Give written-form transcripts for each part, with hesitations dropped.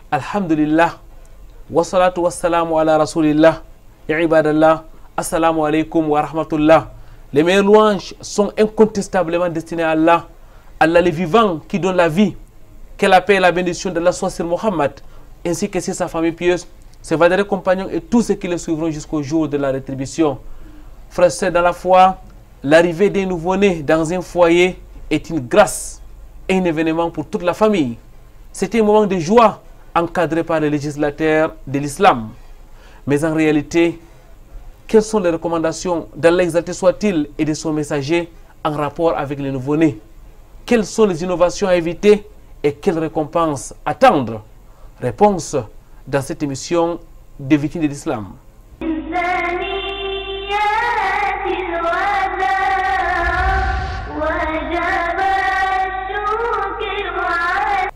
Alhamdulillah, wassalatu wassalamu ala rasulillah, ya ibadallah, assalamu alaikum wa rahmatullah. Les meilleures louanges sont incontestablement destinées à Allah, Allah le vivant qui donne la vie, que la paix et la bénédiction d'Allah soient sur Mohammed, ainsi que sur sa famille pieuse, ses valeureux compagnons et tous ceux qui le suivront jusqu'au jour de la rétribution. Frères et sœurs dans la foi, l'arrivée des nouveau-nés dans un foyer est une grâce et un événement pour toute la famille. C'est un moment de joie encadré par les législateurs de l'islam. Mais en réalité, quelles sont les recommandations d'Allah exalté soit-il et de son messager en rapport avec les nouveau-nés? Quelles sont les innovations à éviter et quelles récompenses attendre? Réponse dans cette émission des victimes de l'islam.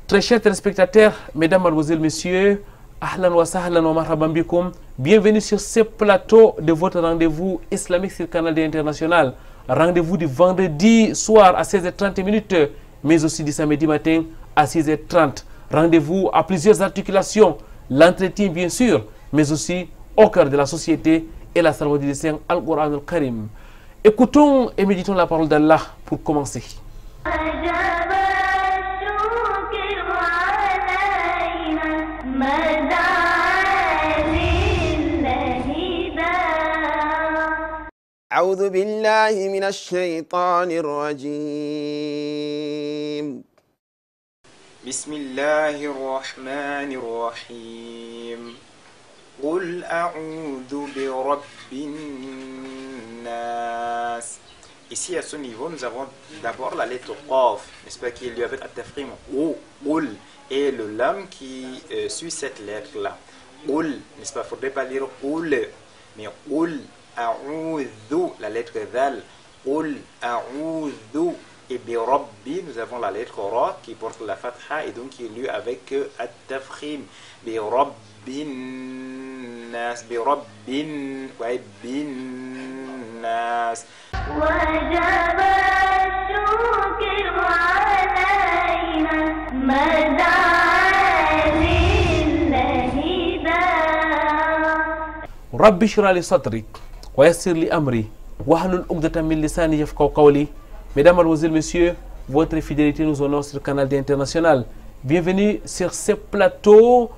Très chers téléspectateurs, mesdames, mademoiselles, messieurs, ahlan wa sahlan wa marhaban bikoum. Bienvenue sur ce plateau de votre rendez-vous islamique sur le canal international. Rendez-vous du vendredi soir à 16h30, mais aussi du samedi matin à 6h30. Rendez-vous à plusieurs articulations, l'entretien bien sûr, mais aussi au cœur de la société et la salle du Saint Al-Qur'an al-Karim. Écoutons et méditons la parole d'Allah pour commencer. أعوذ بالله من الشيطان الرجيم بسم الله الرحمن الرحيم قل أعوذ برب الناس. Ici à ce niveau nous avons d'abord la lettre Qaf, n'est-ce pas, qui est liée avec At-Tafkhim ou Qul, et le lam qui suit cette lettre là. Qul, n'est-ce pas, il ne faudrait pas lire Qul, mais Qul A'udhu, la lettre Dhal. Qul A'udhu. Et bi Rabbi, nous avons la lettre Ra qui porte la Fatha et donc qui est lue avec At-Tafkhim. Bi Rabbin Nas. Bi Rabbin. Ouais, bin Nas. وجب الشكر علينا مدى للهدى رب اشرح لي صدري ويسر لي أمري واحلل عقدة من لساني يفقهوا قولي. Mesdames, Mademoiselles, Messieurs, votre fidélité nous honore sur le canal international. Bienvenue sur ce plateau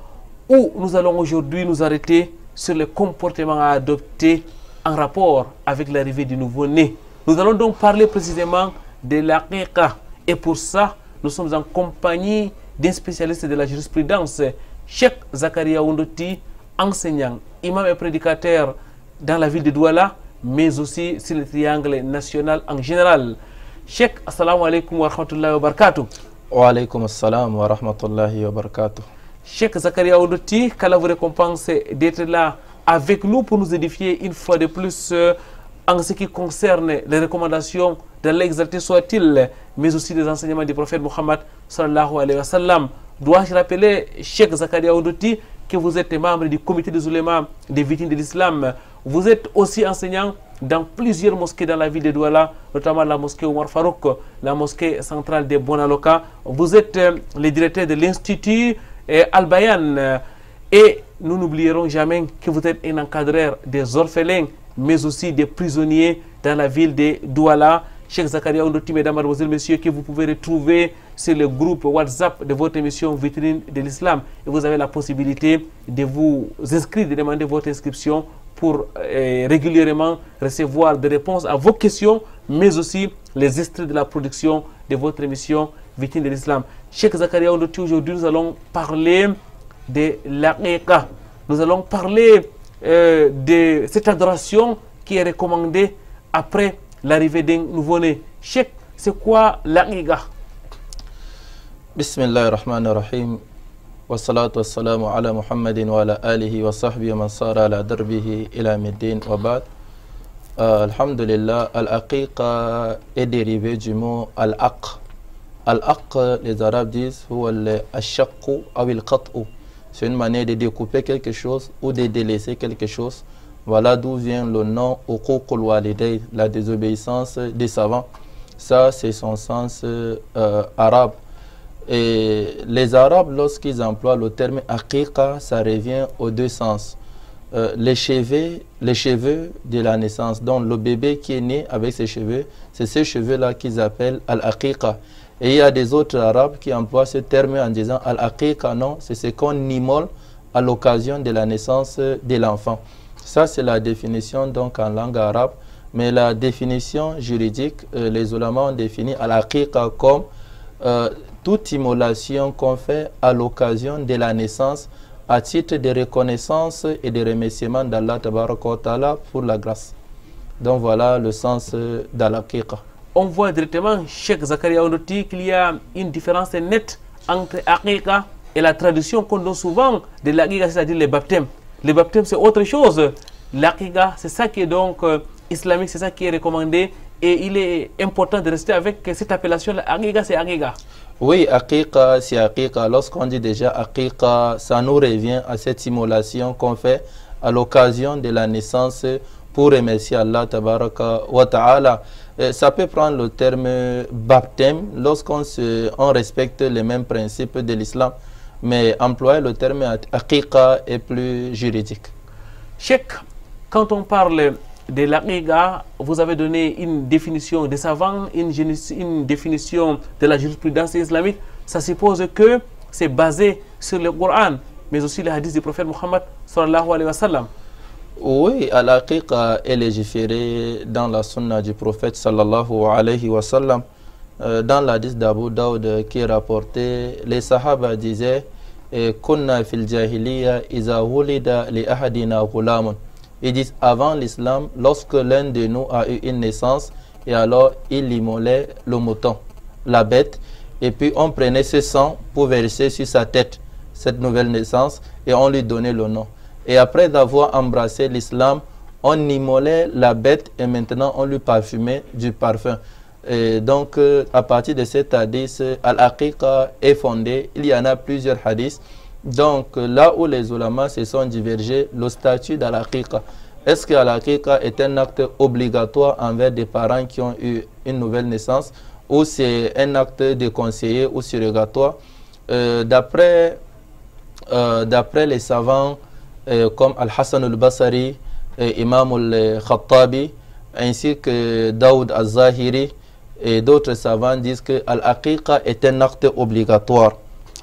où nous allons aujourd'hui nous arrêter sur les comportements à adopter en rapport avec l'arrivée du nouveau-né. Nous allons donc parler précisément de l'aqiqa. Et pour ça, nous sommes en compagnie d'un spécialiste de la jurisprudence, Cheikh Zakaria Ondoti, enseignant, imam et prédicateur dans la ville de Douala, mais aussi sur le triangle national en général. Cheikh, assalamu alaikum wa rahmatullahi wa barakatuh. Wa alaikum assalam wa rahmatullahi wa barakatuh. Cheikh Zakaria Ondoti, qu'Allah vous récompense d'être là avec nous pour nous édifier une fois de plus en ce qui concerne les recommandations de l'exalté soit-il, mais aussi des enseignements du prophète Mohammed sallallahu alayhi wa sallam. Dois-je rappeler, Cheikh Zakaria Ondoti, que vous êtes membre du comité des oulémas des victimes de l'islam. Vous êtes aussi enseignant dans plusieurs mosquées dans la ville de Douala, notamment la mosquée Omar Farouk, la mosquée centrale de Bonaloka. Vous êtes le directeur de l'institut Al-Bayan. Et nous n'oublierons jamais que vous êtes un encadreur des orphelins, mais aussi des prisonniers dans la ville de Douala. Cheikh Zakaria Ondoti, mesdames, mademoiselles, messieurs, que vous pouvez retrouver sur le groupe WhatsApp de votre émission Vitrine de l'Islam. Et vous avez la possibilité de vous inscrire, de demander votre inscription pour régulièrement recevoir des réponses à vos questions, mais aussi les extraits de la production de votre émission Vitrine de l'Islam. Cheikh Zakaria Ondoti, aujourd'hui, nous allons parler de l'aqiqa. Nous allons parler de cette adoration qui est recommandée après l'arrivée d'un nouveau-né. Cheikh, c'est quoi l'aqiqa? Bismillahirrahmanirrahim. Wassalatu wassalamu ala Muhammadin wa ala alihi wa sahbihi wa man sara ala darbihi ila middin wa ba'd. Alhamdulillah, al-aqiqa est dérivé du mot al-aq. Al-aq, les Arabes disent, huwa al-shaqqu ou al-qat'u. C'est une manière de découper quelque chose ou de délaisser quelque chose. Voilà d'où vient le nom uququl walidayn, la désobéissance des savants. Ça, c'est son sens arabe. Et les Arabes, lorsqu'ils emploient le terme aqiqa, ça revient aux deux sens. Les cheveux de la naissance, donc le bébé qui est né avec ses cheveux, c'est ces cheveux-là qu'ils appellent al-aqiqa. Et il y a des autres Arabes qui emploient ce terme en disant al-aqiqa, non, c'est ce qu'on immole à l'occasion de la naissance de l'enfant. Ça, c'est la définition donc en langue arabe. Mais la définition juridique, les ulama ont défini al-aqiqa comme toute immolation qu'on fait à l'occasion de la naissance à titre de reconnaissance et de remerciement d'Allah Tabaraka wa Ta'ala pour la grâce. Donc voilà le sens d'al-aqiqa. On voit directement, Cheikh Zakaria Ondoti, qu'il y a une différence nette entre aqiqa et la tradition qu'on donne souvent de l'aqiqa, c'est-à-dire les baptêmes. Les baptêmes, c'est autre chose. L'aqiqa, c'est ça qui est donc islamique, c'est ça qui est recommandé. Et il est important de rester avec cette appellation. Aqiqa, c'est aqiqa. Oui, aqiqa, c'est aqiqa. Lorsqu'on dit déjà aqiqa, ça nous revient à cette immolation qu'on fait à l'occasion de la naissance pour remercier Allah Tabaraka wa Ta'ala. Ça peut prendre le terme baptême lorsqu'on respecte les mêmes principes de l'islam. Mais employer le terme aqiqa est plus juridique. Cheikh, quand on parle de l'aqiqa, vous avez donné une définition des savants, une définition de la jurisprudence islamique. Ça suppose que c'est basé sur le Coran, mais aussi les hadiths du prophète Muhammad sallallahu alayhi wa sallam. Oui, l'aqiqa est légiférée dans la sunna du prophète sallallahu alayhi wa sallam. Dans l'hadith d'Abu Daoud qui est rapporté, les sahaba disaient Kunna fil jahiliya iza wulida li ahadina ghulamun. Ils disent avant l'islam, lorsque l'un de nous a eu une naissance, et alors il immolait le mouton, la bête, et puis on prenait ce sang pour verser sur sa tête, cette nouvelle naissance, et on lui donnait le nom. Et après avoir embrassé l'islam, on immolait la bête et maintenant on lui parfumait du parfum. Et donc, à partir de cet hadith, al-aqiqa est fondé. Il y en a plusieurs hadiths. Donc, là où les ulamas se sont divergés, le statut d'al-aqiqa. Est-ce que l'aqiqa est un acte obligatoire envers des parents qui ont eu une nouvelle naissance ou c'est un acte de conseiller ou surrogatoire? D'après les savants comme Al-Hassan al-Basri, Imam al-Khattabi, ainsi que Daoud al-Zahiri et d'autres savants disent que l'aqiqa est un acte obligatoire.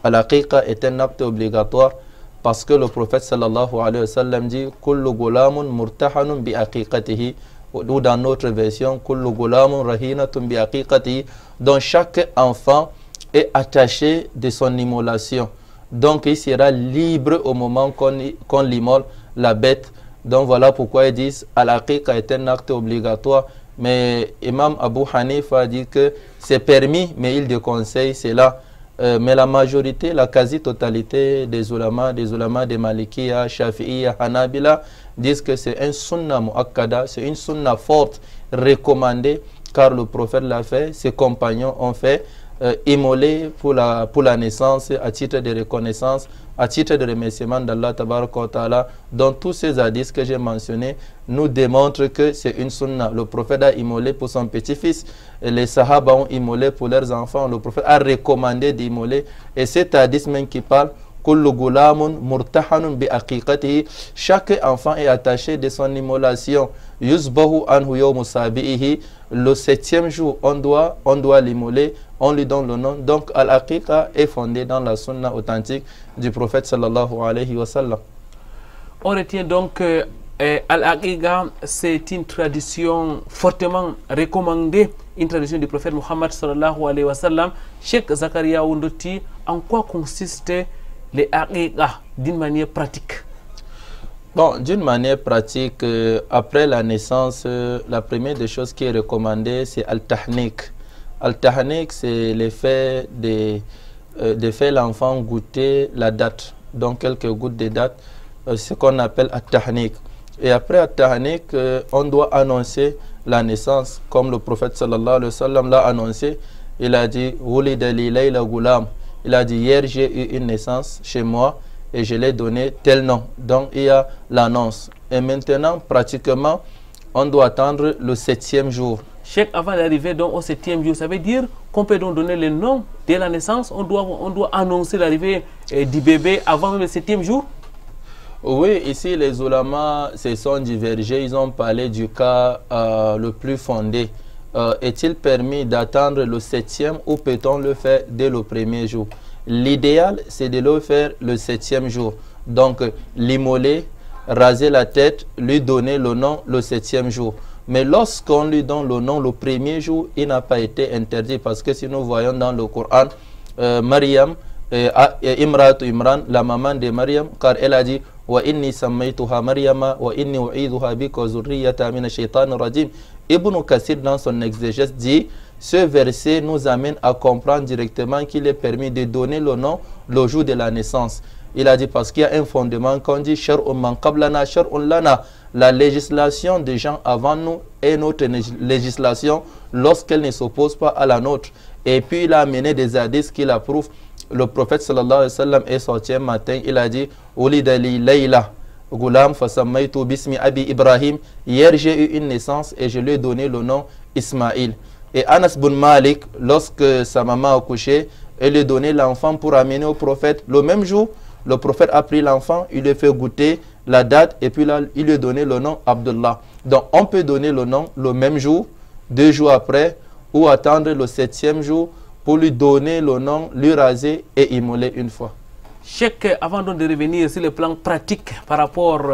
L'aqiqa est un acte obligatoire parce que le prophète sallallahu alayhi wa sallam dit kullu gulamun murtahanun bi aqiqatihi, ou dans notre version kullu gulamun rahinatun bi aqiqatihi, donc chaque enfant est attaché de son immolation. Donc il sera libre au moment qu'on l'immole la bête. Donc voilà pourquoi ils disent l'aqiqa est un acte obligatoire. Mais Imam Abu Hanifa dit que c'est permis, mais il déconseille cela. Mais la majorité, la quasi-totalité des ulama des Malikiya, Shafi'iya, Hanabila disent que c'est un sunna muakkada, c'est une sunna forte, recommandée, car le prophète l'a fait, ses compagnons ont fait, immolé pour la naissance, à titre de reconnaissance, à titre de remerciement d'Allah Tabaraka wa Ta'ala. Donc tous ces hadiths que j'ai mentionnés nous démontrent que c'est une sunna. Le prophète a immolé pour son petit-fils, les sahaba ont immolé pour leurs enfants, le prophète a recommandé d'immoler. Et cet hadith même qui parle, kullu gulamun murtahanun bi aqiqatihi, chaque enfant est attaché de son immolation. Yusbahu anhu yawmu sabi'ihi, le 7e jour on doit l'immoler, on lui donne le nom. Donc al-aqiqa est fondé dans la sunna authentique du prophète sallallahu alayhi wa sallam. On retient donc al-aqiqa, c'est une tradition fortement recommandée, une tradition du prophète Muhammad sallallahu alayhi wa sallam. Cheikh Zakaria Ondoti, en quoi consiste les aqiqa d'une manière pratique? Bon, d'une manière pratique, après la naissance, la première des choses qui est recommandée, c'est al-tahnik. Al-tahnik, c'est l'effet de faire l'enfant goûter la date, donc quelques gouttes de date, ce qu'on appelle al-tahnik. Et après al-tahnik, on doit annoncer la naissance, comme le prophète sallallahu alayhi wa sallam l'a annoncé. Il a dit, wulida li layla gulam. Il a dit, hier j'ai eu une naissance chez moi et je l'ai donné tel nom. Donc il y a l'annonce. Et maintenant, pratiquement, on doit attendre le 7e jour. Cheikh, avant d'arriver au 7e jour, ça veut dire qu'on peut donc donner le nom dès la naissance. On doit annoncer l'arrivée du bébé avant même le 7e jour. Oui, ici les ulamas se sont divergés. Ils ont parlé du cas le plus fondé. Est-il permis d'attendre le 7e ou peut-on le faire dès le premier jour? L'idéal, c'est de le faire le 7e jour. Donc, l'immoler, raser la tête, lui donner le nom le 7e jour. Mais lorsqu'on lui donne le nom le premier jour, il n'a pas été interdit parce que si nous voyons dans le Coran, Maryam, Imrat Imran, la maman de Maryam, car elle a dit wa inni sammaytuha Maryama wa inni u'idhuha bika zurriyata min ash-shaytan rajim. Ibn Kassir dans son exégèse dit ce verset nous amène à comprendre directement qu'il est permis de donner le nom le jour de la naissance. Il a dit parce qu'il y a un fondement qu'on dit shar'un man qablana shar'un lana. La législation des gens avant nous est notre législation lorsqu'elle ne s'oppose pas à la nôtre. Et puis il a amené des hadiths qui l'approuvent. Le prophète sallallahu alayhi wa sallam est sorti un matin, il a dit Ulida li layla Goulam fasammaytu bismi abi Ibrahim. Hier j'ai eu une naissance et je lui ai donné le nom Ismaïl. Et Anas bin Malik, lorsque sa maman a couché, elle lui a donné l'enfant pour amener au prophète. Le même jour, le prophète a pris l'enfant, il lui a fait goûter la date et puis là, il lui a donné le nom Abdullah. Donc on peut donner le nom le même jour, 2 jours après, ou attendre le 7e jour pour lui donner le nom, lui raser et immoler une fois. Cheikh, avant de revenir sur le plan pratique par rapport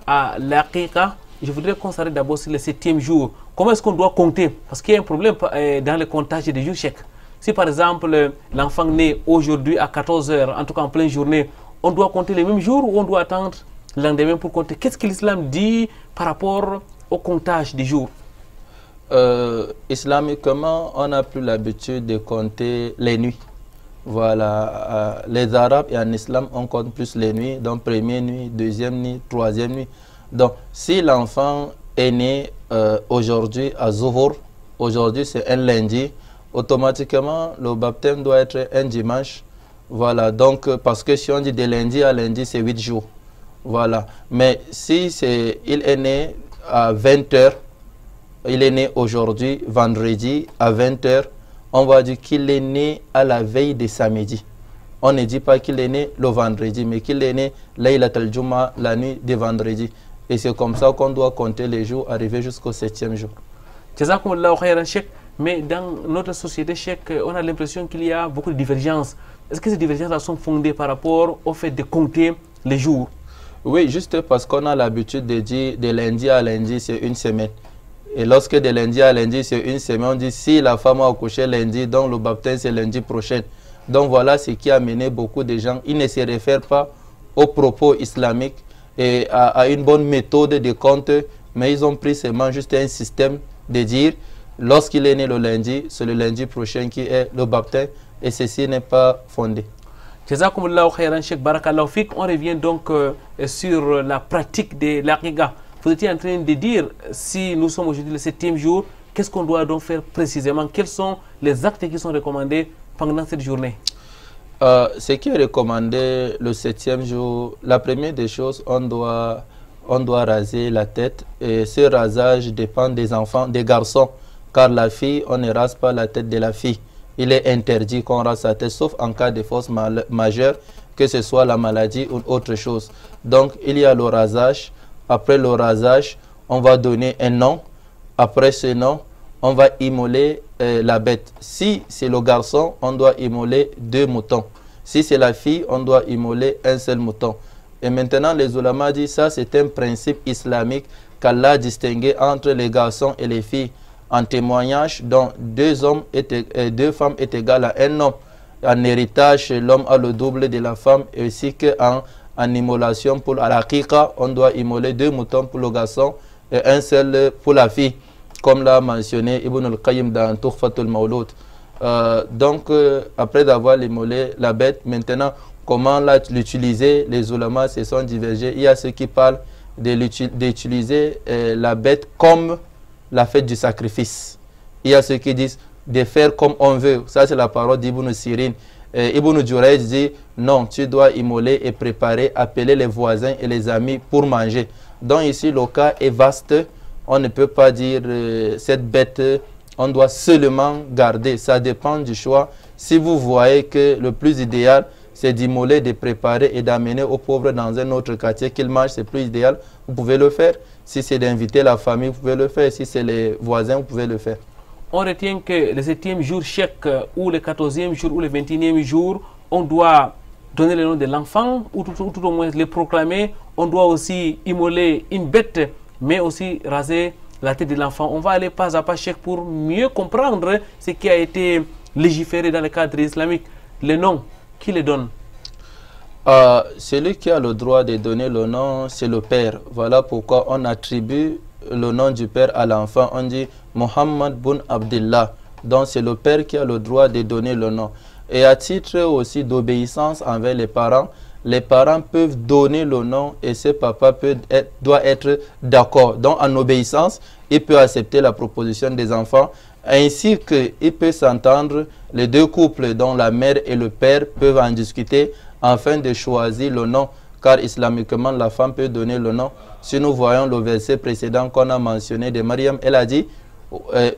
à l'aqiqa, je voudrais qu'on s'arrête d'abord sur le 7e jour. Comment est-ce qu'on doit compter? Parce qu'il y a un problème dans le comptage des jours, Cheikh. Si par exemple l'enfant naît aujourd'hui à 14 h, en tout cas en pleine journée, on doit compter les mêmes jours ou on doit attendre le lendemain pour compter? Qu'est-ce que l'islam dit par rapport au comptage des jours? Islamiquement, on n'a plus l'habitude de compter les nuits. Voilà, les Arabes et en islam, on compte plus les nuits, donc première nuit, deuxième nuit, troisième nuit. Donc, si l'enfant est né aujourd'hui à Zuhur, aujourd'hui c'est un lundi, automatiquement le baptême doit être un dimanche. Voilà, donc parce que si on dit de lundi à lundi, c'est 8 jours. Voilà, mais si il est né à 20 h, il est né aujourd'hui, vendredi, à 20 h, on va dire qu'il est né à la veille de samedi. On ne dit pas qu'il est né le vendredi, mais qu'il est né Laylat al-Jum'a, la nuit de vendredi. Et c'est comme ça qu'on doit compter les jours, arriver jusqu'au 7e jour. Jazakumullahu khairan, Cheikh. Mais dans notre société, Cheikh, on a l'impression qu'il y a beaucoup de divergences. Est-ce que ces divergences sont fondées par rapport au fait de compter les jours? Oui, juste parce qu'on a l'habitude de dire de lundi à lundi, c'est une semaine. Et lorsque de lundi à lundi, c'est une semaine, on dit si la femme a accouché lundi, donc le baptême c'est lundi prochain. Donc voilà ce qui a mené beaucoup de gens. Ils ne se réfèrent pas aux propos islamiques et à une bonne méthode de compte, mais ils ont pris seulement juste un système de dire lorsqu'il est né le lundi, c'est le lundi prochain qui est le baptême et ceci n'est pas fondé. Jazakumullahu khairan, Cheikh Barakallahu Fik. On revient donc sur la pratique de l'aqiqa. Vous étiez en train de dire, si nous sommes aujourd'hui le 7e jour, qu'est-ce qu'on doit donc faire précisément? Quels sont les actes qui sont recommandés pendant cette journée? Ce qui est recommandé le 7e jour, la première des choses, on doit raser la tête. Et ce rasage dépend des enfants, des garçons. Car la fille, on ne rase pas la tête de la fille. Il est interdit qu'on rase sa tête, sauf en cas de force majeure, que ce soit la maladie ou autre chose. Donc, il y a le rasage. Après le rasage, on va donner un nom. Après ce nom, on va immoler la bête. Si c'est le garçon, on doit immoler 2 moutons. Si c'est la fille, on doit immoler un seul mouton. Et maintenant, les ulama disent ça, c'est un principe islamique qu'Allah a distingué entre les garçons et les filles. En témoignage, dont 2 femmes est égal à un homme. En héritage, l'homme a le double de la femme, ainsi qu'en immolation pour l'aqiqa, on doit immoler 2 moutons pour le garçon et un seul pour la fille, comme l'a mentionné Ibn al-Qayyim dans Tuhfatul Mawlud. Donc, après avoir immolé la bête, maintenant, comment l'utiliser? Les ulamas se sont divergés. Il y a ceux qui parlent d'utiliser la bête comme la fête du sacrifice. Il y a ceux qui disent de faire comme on veut. Ça, c'est la parole d'Ibn Sirin. Ibn Jurayj dit non, tu dois immoler et préparer, appeler les voisins et les amis pour manger. Donc ici, le cas est vaste. On ne peut pas dire cette bête on doit seulement garder. Ça dépend du choix. Si vous voyez que le plus idéal, c'est d'immoler, de préparer et d'amener aux pauvres dans un autre quartier qu'ils mangent, c'est plus idéal, vous pouvez le faire. Si c'est d'inviter la famille, vous pouvez le faire. Si c'est les voisins, vous pouvez le faire. On retient que le 7e jour chèque ou le 14e jour ou le 21e jour, on doit donner le nom de l'enfant ou tout au moins le proclamer. On doit aussi immoler une bête, mais aussi raser la tête de l'enfant. On va aller pas à pas chèque pour mieux comprendre ce qui a été légiféré dans le cadre islamique. Le nom, qui le donne? Celui qui a le droit de donner le nom, c'est le père. Voilà pourquoi on attribue le nom du père à l'enfant. On dit Mohammed Boun Abdillah. Donc c'est le père qui a le droit de donner le nom. Et à titre aussi d'obéissance envers les parents peuvent donner le nom et ce papa doit être d'accord. Donc en obéissance, il peut accepter la proposition des enfants ainsi qu'il peut s'entendre. Les deux couples dont la mère et le père peuvent en discuter afin de choisir le nom, car islamiquement la femme peut donner le nom. Si nous voyons le verset précédent qu'on a mentionné de Mariam, elle a dit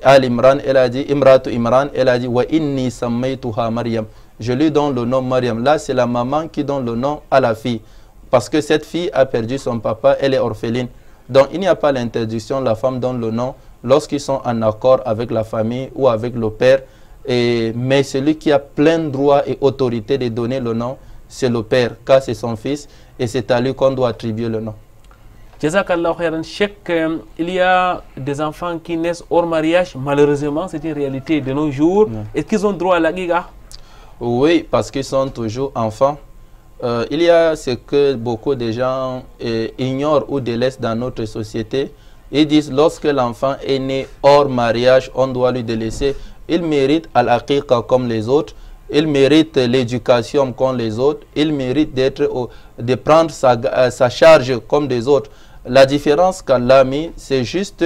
Al-Imran, elle a dit Imratu Imran, elle a dit Wa inni sammaytuha Mariam. Je lui donne le nom Mariam. Là, c'est la maman qui donne le nom à la fille. Parce que cette fille a perdu son papa, elle est orpheline. Donc, il n'y a pas l'interdiction, la femme donne le nom lorsqu'ils sont en accord avec la famille ou avec le père. Mais celui qui a plein droit et autorité de donner le nom, c'est le père, car c'est son fils et c'est à lui qu'on doit attribuer le nom. Jazakallah khairan. Cheikh, il y a des enfants qui naissent hors mariage. Malheureusement, c'est une réalité de nos jours. Est-ce qu'ils ont droit à la giga? Oui, parce qu'ils sont toujours enfants. Il y a ce que beaucoup de gens ignorent ou délaissent dans notre société. Ils disent lorsque l'enfant est né hors mariage, on doit lui délaisser. Il mérite al-aqiqa comme les autres. Il mérite l'éducation comme les autres. Il mérite de prendre sa charge comme des autres. La différence qu'Allah a mis, c'est juste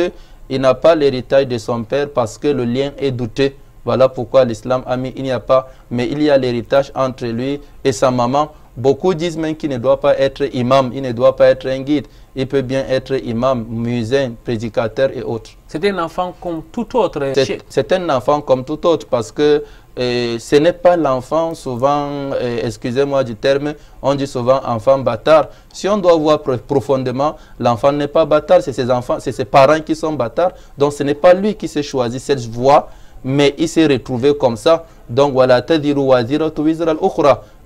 il n'a pas l'héritage de son père parce que le lien est douteux. Voilà pourquoi l'islam a mis il n'y a pas, mais il y a l'héritage entre lui et sa maman. Beaucoup disent même qu'il ne doit pas être imam, il ne doit pas être un guide. Il peut bien être imam, muezzin, prédicateur et autres. C'est un enfant comme tout autre. C'est un enfant comme tout autre parce que ce n'est pas l'enfant souvent, excusez-moi du terme, on dit souvent enfant bâtard. Si on doit voir profondément, l'enfant n'est pas bâtard, c'est ses enfants, c'est ses parents qui sont bâtards. Donc ce n'est pas lui qui s'est choisi cette voie, mais il s'est retrouvé comme ça. Donc voilà,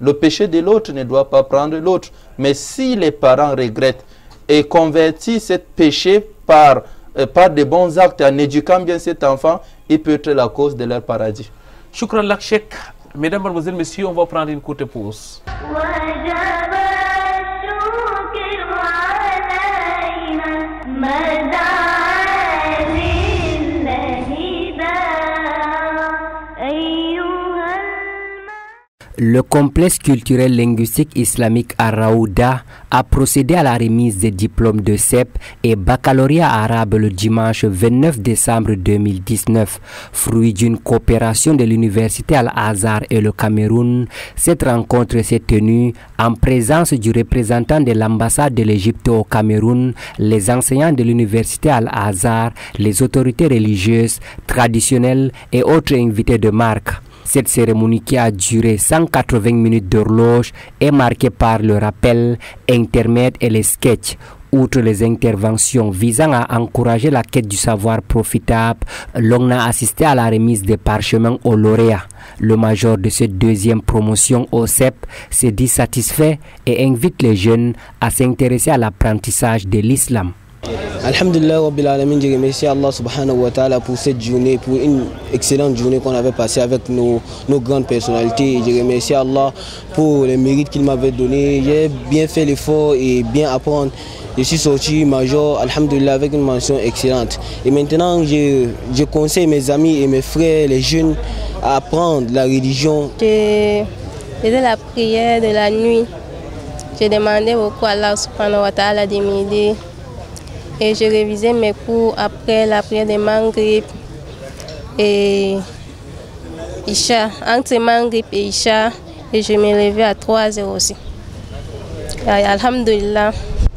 le péché de l'autre ne doit pas prendre l'autre. Mais si les parents regrettent et convertissent ce péché par de bons actes en éduquant bien cet enfant, il peut être la cause de leur paradis. Shukran lak Cheikh. Mesdames, Mademoiselles, Messieurs, on va prendre une courte pause. Le complexe culturel linguistique islamique à Raouda a procédé à la remise des diplômes de CEP et baccalauréat arabe le dimanche 29 décembre 2019. Fruit d'une coopération de l'université Al-Azhar et le Cameroun, cette rencontre s'est tenue en présence du représentant de l'ambassade de l'Égypte au Cameroun, les enseignants de l'université Al-Azhar, les autorités religieuses, traditionnelles et autres invités de marque. Cette cérémonie qui a duré 180 minutes d'horloge est marquée par le rappel, intermède et les sketchs. Outre les interventions visant à encourager la quête du savoir profitable, l'on a assisté à la remise des parchemins aux lauréats. Le major de cette deuxième promotion au CEP s'est dit satisfait et invite les jeunes à s'intéresser à l'apprentissage de l'islam. Alhamdulillah Rabbil Alamin, je remercie Allah subhanahu wa ta'ala pour cette journée, pour une excellente journée qu'on avait passée avec nos grandes personnalités. Je remercie Allah pour les mérites qu'il m'avait donnés. J'ai bien fait l'effort et bien apprendre. Je suis sorti major, alhamdulillah, avec une mention excellente. Et maintenant, je conseille mes amis et mes frères, les jeunes, à apprendre la religion. J'ai fait la prière de la nuit. J'ai demandé beaucoup à Allah subhanahu wa ta'ala de m'aider. Et j'ai révisé mes cours après la prière de Maghrib et Isha, entre Maghrib et Isha, et je me levais à 3h aussi. Alhamdulillah,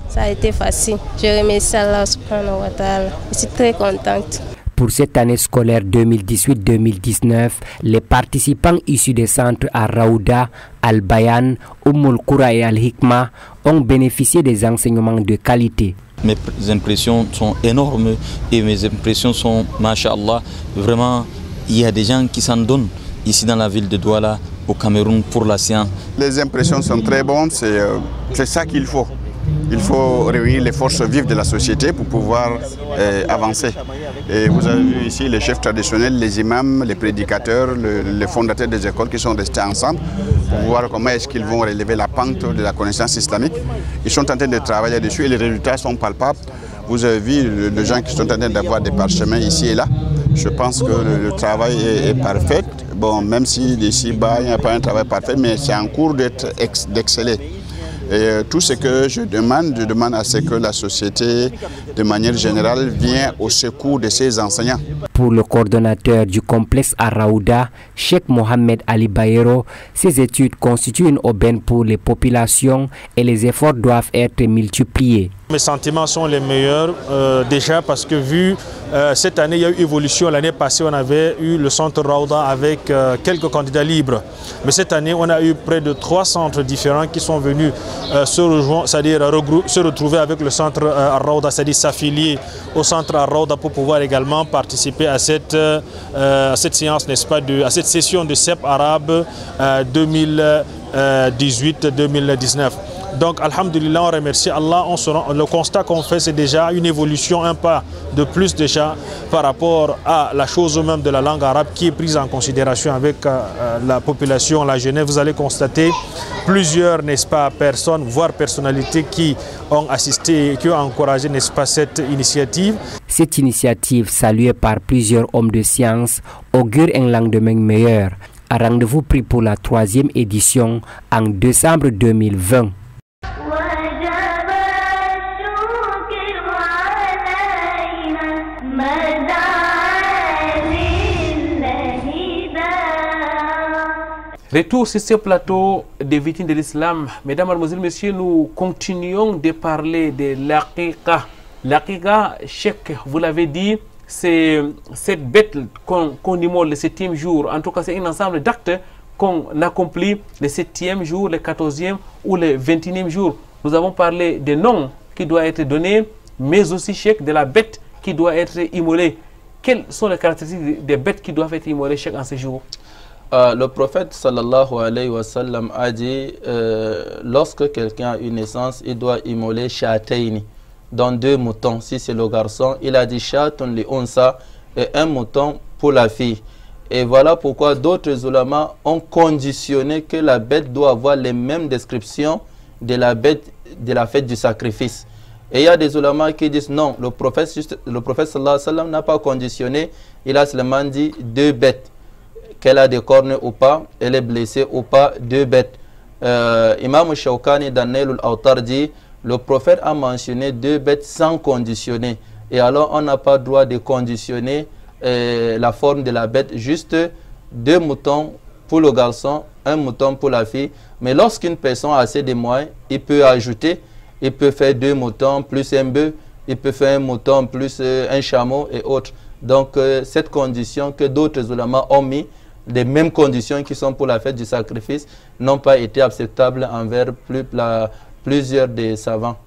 ça a été facile. Je remercie Allah subhanahu wa ta'ala. Je suis très contente. Pour cette année scolaire 2018-2019, les participants issus des centres à Raouda, Al-Bayan, Koura et Al-Hikma ont bénéficié des enseignements de qualité. Mes impressions sont énormes et mes impressions sont, masha'Allah, vraiment, il y a des gens qui s'en donnent ici dans la ville de Douala, au Cameroun, pour la science. Les impressions sont très bonnes, c'est ça qu'il faut. Il faut réunir les forces vives de la société pour pouvoir avancer. Et vous avez vu ici les chefs traditionnels, les imams, les prédicateurs, les fondateurs des écoles qui sont restés ensemble pour voir comment est-ce qu'ils vont relever la pente de la connaissance islamique. Ils sont en train de travailler dessus et les résultats sont palpables. Vous avez vu les gens qui sont en train d'avoir des parchemins ici et là. Je pense que le travail est parfait. Bon, même si d'ici bas, il n'y a pas un travail parfait, mais c'est en cours d'exceller. Et tout ce que je demande à ce que la société, de manière générale, vienne au secours de ses enseignants. Pour le coordonnateur du complexe à Raouda, Cheikh Mohamed Ali Bayero, ces études constituent une aubaine pour les populations et les efforts doivent être multipliés. Mes sentiments sont les meilleurs déjà parce que vu cette année il y a eu évolution. L'année passée on avait eu le centre Raouda avec quelques candidats libres. Mais cette année on a eu près de 3 centres différents qui sont venus se retrouver avec le centre Raouda, c'est-à-dire s'affilier au centre Raouda pour pouvoir également participer à cette séance, n'est-ce pas, à cette session de CEP arabe 2018-2019. Donc, alhamdulillah, on remercie Allah. Le constat qu'on fait, c'est déjà une évolution, un pas de plus déjà par rapport à la chose même de la langue arabe qui est prise en considération avec la population, la jeunesse. Vous allez constater plusieurs, n'est-ce pas, personnes, voire personnalités qui ont assisté et qui ont encouragé, n'est-ce pas, cette initiative. Cette initiative, saluée par plusieurs hommes de science, augure un lendemain meilleur. Rendez-vous pris pour la 3e édition en décembre 2020. Retour sur ce plateau des victimes de l'islam. Mesdames, mademoiselles, messieurs, nous continuons de parler de l'aqiqa. L'aqiqa, Cheikh, vous l'avez dit, c'est cette bête qu'on immole le 7e jour. En tout cas, c'est un ensemble d'actes qu'on accomplit le 7e jour, le 14e ou le 21e jour. Nous avons parlé des noms qui doivent être donnés, mais aussi, Cheikh, de la bête qui doit être immolée. Quelles sont les caractéristiques des bêtes qui doivent être immolées, Cheikh, en ce jour? Le prophète sallallahu alayhi wa sallam a dit lorsque quelqu'un a une naissance, il doit immoler shataini, dans 2 moutons. Si c'est le garçon, il a dit shatun li unsa, et 1 mouton pour la fille. Et voilà pourquoi d'autres ulama ont conditionné que la bête doit avoir les mêmes descriptions de la bête de la fête du sacrifice. Et il y a des ulama qui disent non, le prophète sallallahu alayhi wa sallam n'a pas conditionné, il a seulement dit 2 bêtes. Qu'elle a des cornes ou pas, elle est blessée ou pas, 2 bêtes. Imam Shawkani dans Nailul Awtar dit, le prophète a mentionné 2 bêtes sans conditionner. Et alors on n'a pas le droit de conditionner la forme de la bête, juste 2 moutons pour le garçon, 1 mouton pour la fille. Mais lorsqu'une personne a assez de moyens, il peut ajouter, il peut faire 2 moutons plus un bœuf, il peut faire 1 mouton plus un chameau et autres. Donc cette condition que d'autres ulama ont mis, les mêmes conditions qui sont pour la fête du sacrifice, n'ont pas été acceptables envers plusieurs des savants.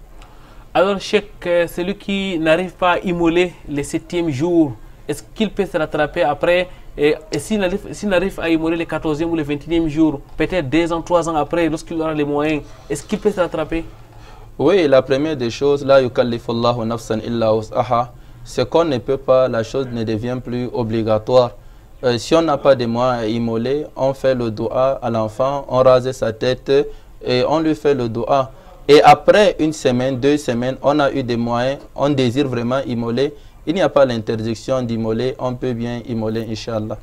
Alors, Cheikh, celui qui n'arrive pas à immoler le 7e jour, est-ce qu'il peut se rattraper après? Et s'il arrive à immoler le 14e ou le 21e jour, peut-être 2 ans, 3 ans après, lorsqu'il aura les moyens, est-ce qu'il peut se rattraper? Oui, la première des choses, la yukallifullahu nafsan illa wus'aha, c'est qu'on ne peut pas, la chose ne devient plus obligatoire. Si on n'a pas de moyens à immoler, on fait le doua à l'enfant, on rase sa tête et on lui fait le doua. Et après 1 semaine, 2 semaines, on a eu des moyens, on désire vraiment immoler, il n'y a pas l'interdiction d'immoler, on peut bien immoler, Inch'Allah.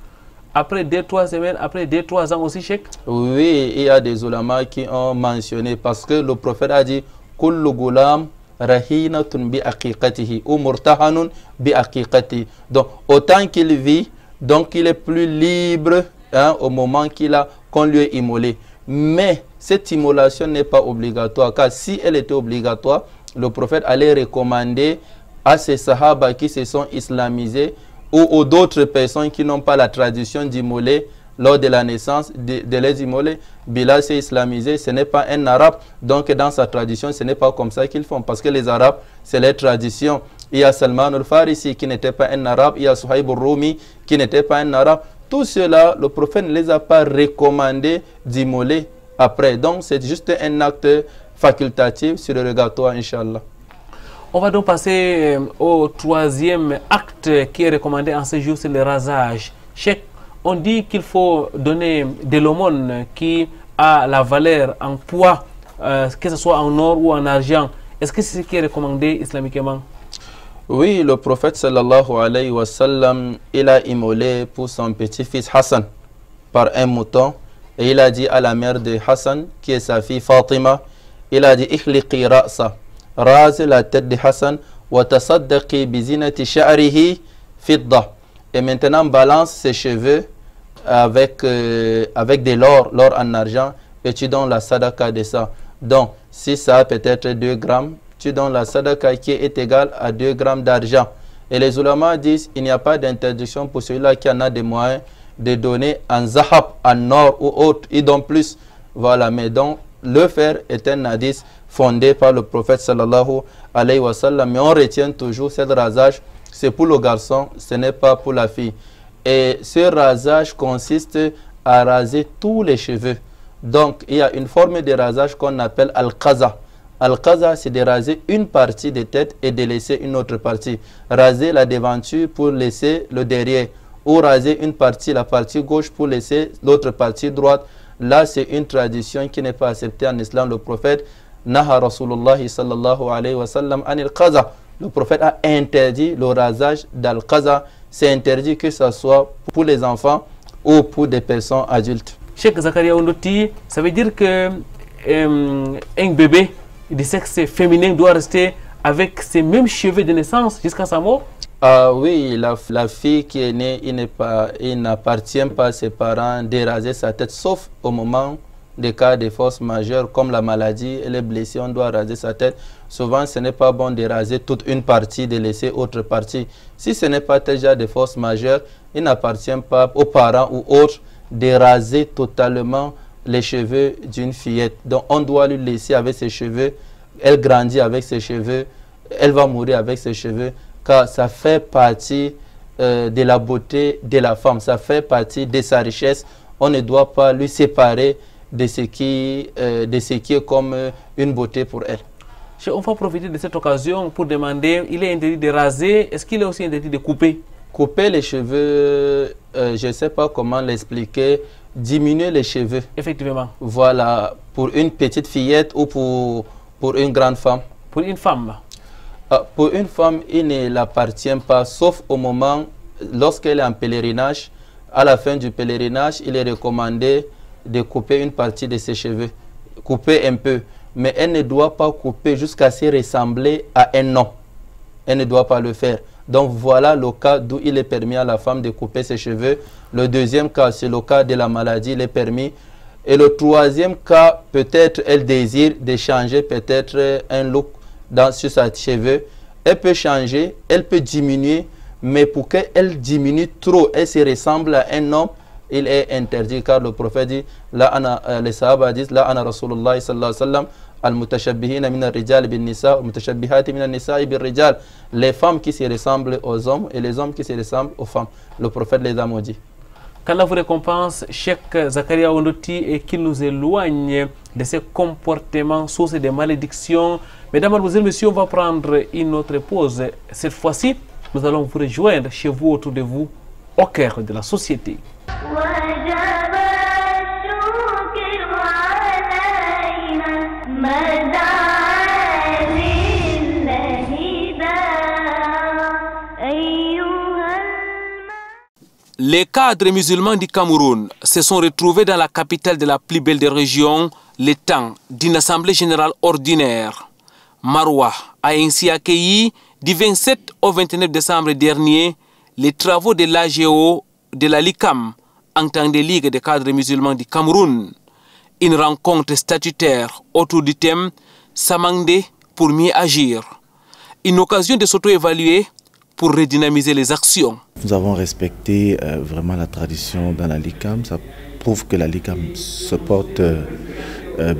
Après 2-3 semaines, après 2-3 ans aussi, Cheikh? Oui, il y a des ulama qui ont mentionné, parce que le prophète a dit « Kullu gulam rahinatun bi aqiqatihi ou murtahanun bi aqiqatihi ». Donc, autant qu'il vit, donc il est plus libre au moment qu'on lui ait immolé. Mais cette immolation n'est pas obligatoire, car si elle était obligatoire, le prophète allait recommander à ces sahaba qui se sont islamisés ou d'autres personnes qui n'ont pas la tradition d'immoler lors de la naissance, de les immoler. Bilal s'est islamisé, ce n'est pas un arabe, donc dans sa tradition, ce n'est pas comme ça qu'ils font, parce que les arabes, c'est leur tradition. Il y a Salman al-Farisi qui n'était pas un arabe, il y a Suhaib al-Rumi qui n'était pas un arabe. Tout cela, le prophète ne les a pas recommandé d'immoler après. Donc, c'est juste un acte facultatif sur le rogatoire, Inch'Allah. On va donc passer au troisième acte qui est recommandé en ce jour, c'est le rasage. Cheikh, on dit qu'il faut donner de l'aumône qui a la valeur en poids, que ce soit en or ou en argent. Est-ce que c'est ce qui est recommandé islamiquement? Oui, le prophète sallallahu alayhi wa sallam, il a immolé pour son petit-fils Hassan par un mouton. Et il a dit à la mère de Hassan, qui est sa fille Fatima, il a dit « Ikhliqi ra'sa » rase la tête de Hassan wa tasaddaqi bi zinati sha'rihi fidda. Et maintenant balance ses cheveux avec de l'or en argent, et tu donnes la sadaqa de ça. Donc si ça a peut-être 2 grammes, tu donnes la sadaqa qui est égale à 2 grammes d'argent. Et les ulama disent il n'y a pas d'interdiction pour celui-là qui en a des moyens de donner en zahab, en or ou autre, ils donnent plus. Voilà, mais donc le faire est un hadith fondé par le prophète sallallahu alayhi wa sallam. Mais on retient toujours cette rasage, c'est pour le garçon, ce n'est pas pour la fille. Et ce rasage consiste à raser tous les cheveux. Donc il y a une forme de rasage qu'on appelle al-qaza. Al-qaza, c'est de raser une partie de tête et de laisser une autre partie. Raser la devanture pour laisser le derrière. Ou raser une partie, la partie gauche pour laisser l'autre partie droite. Là, c'est une tradition qui n'est pas acceptée en islam. Le prophète, Naha Rasulullah sallallahu alayhi wa sallam, anil qaza. Le prophète a interdit le rasage d'al-qaza. C'est interdit que ce soit pour les enfants ou pour des personnes adultes. Cheikh Zakaria Ondoti, ça veut dire que un bébé de sexe féminin doit rester avec ses mêmes cheveux de naissance jusqu'à sa mort? Oui, la fille qui est née, il n'appartient pas à ses parents de raser sa tête, sauf au moment des cas de force majeure comme la maladie et les blessés, on doit raser sa tête. Souvent, ce n'est pas bon de raser toute une partie, de laisser autre partie. Si ce n'est pas déjà de force majeure, il n'appartient pas aux parents ou autres de raser totalement les cheveux d'une fillette. Donc, on doit lui laisser avec ses cheveux. Elle grandit avec ses cheveux. Elle va mourir avec ses cheveux. Car ça fait partie de la beauté de la femme. Ça fait partie de sa richesse. On ne doit pas lui séparer de ce qui est comme une beauté pour elle. On va profiter de cette occasion pour demander, il est interdit de raser, est-ce qu'il est aussi interdit de couper? Couper les cheveux, je ne sais pas comment l'expliquer, diminuer les cheveux. Effectivement. Voilà, pour une petite fillette ou pour une grande femme. Pour une femme? Pour une femme, il ne l'appartient pas, sauf au moment, lorsqu'elle est en pèlerinage. À la fin du pèlerinage, il est recommandé de couper une partie de ses cheveux. Couper un peu. Mais elle ne doit pas couper jusqu'à se ressembler à un homme. Elle ne doit pas le faire. Donc voilà le cas d'où il est permis à la femme de couper ses cheveux. Le deuxième cas, c'est le cas de la maladie, il est permis. Et le troisième cas, peut-être elle désire de changer peut-être un look sur ses cheveux. Elle peut changer, elle peut diminuer, mais pour qu'elle diminue trop, elle se ressemble à un homme, il est interdit, car le prophète dit, les sahaba disent, la ana Rasulullah sallallahu alayhi wa sallam, al-mutashabbihina min al-rijal bin nisa, al-mutashabbihati min al-nisa bin rijal. Les femmes qui se ressemblent aux hommes et les hommes qui se ressemblent aux femmes. Le prophète les a maudits. Qu'Allah vous récompense, Cheikh Zakaria Ondoti, et qu'il nous éloigne de ces comportements sources de malédictions. Mesdames, Mademoiselles, Messieurs, on va prendre une autre pause. Cette fois-ci, nous allons vous rejoindre chez vous, autour de vous, au cœur de la société. Les cadres musulmans du Cameroun se sont retrouvés dans la capitale de la plus belle des régions, le temps d'une assemblée générale ordinaire. Maroua a ainsi accueilli du 27 au 29 décembre dernier les travaux de l'AGO de la LICAM en tant que Ligue des cadres musulmans du Cameroun. Une rencontre statutaire autour du thème Samandé pour mieux agir. Une occasion de s'auto-évaluer pour redynamiser les actions. Nous avons respecté vraiment la tradition dans la LICAM. Ça prouve que la LICAM se porte